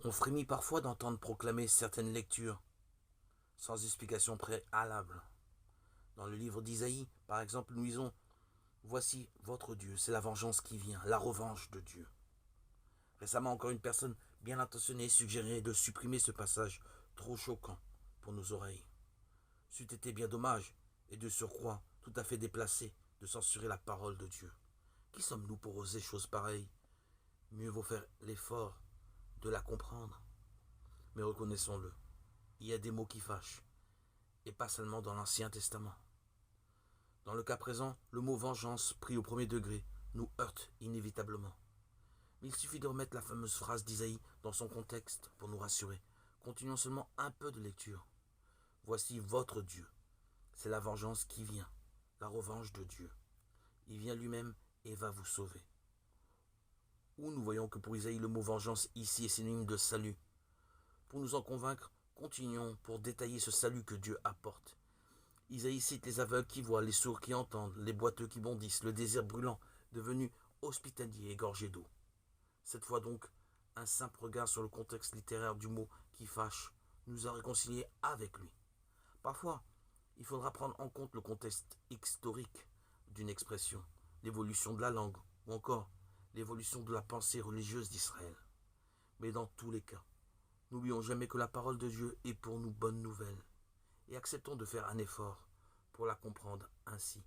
On frémit parfois d'entendre proclamer certaines lectures sans explication préalable. Dans le livre d'Isaïe, par exemple, nous lisons Voici votre Dieu, c'est la vengeance qui vient, la revanche de Dieu. Récemment, encore une personne bien intentionnée suggérait de supprimer ce passage trop choquant pour nos oreilles. C'eût été bien dommage, et de surcroît tout à fait déplacé, de censurer la parole de Dieu. Qui sommes-nous pour oser chose pareille? Mieux vaut faire l'effort de la comprendre. Mais reconnaissons-le, il y a des mots qui fâchent, et pas seulement dans l'Ancien Testament. Dans le cas présent, le mot vengeance, pris au premier degré, nous heurte inévitablement. Mais il suffit de remettre la fameuse phrase d'Isaïe dans son contexte pour nous rassurer. Continuons seulement un peu de lecture. Voici votre Dieu. C'est la vengeance qui vient, la revanche de Dieu. Il vient lui-même et va vous sauver. Ou nous voyons que pour Isaïe, le mot vengeance ici est synonyme de salut. Pour nous en convaincre, continuons pour détailler ce salut que Dieu apporte. Isaïe cite les aveugles qui voient, les sourds qui entendent, les boiteux qui bondissent, le désir brûlant, devenu hospitalier et gorgé d'eau. Cette fois donc, un simple regard sur le contexte littéraire du mot qui fâche nous a réconciliés avec lui. Parfois, il faudra prendre en compte le contexte historique d'une expression, l'évolution de la langue ou encore l'évolution de la pensée religieuse d'Israël. Mais dans tous les cas, n'oublions jamais que la parole de Dieu est pour nous bonne nouvelle et acceptons de faire un effort pour la comprendre ainsi.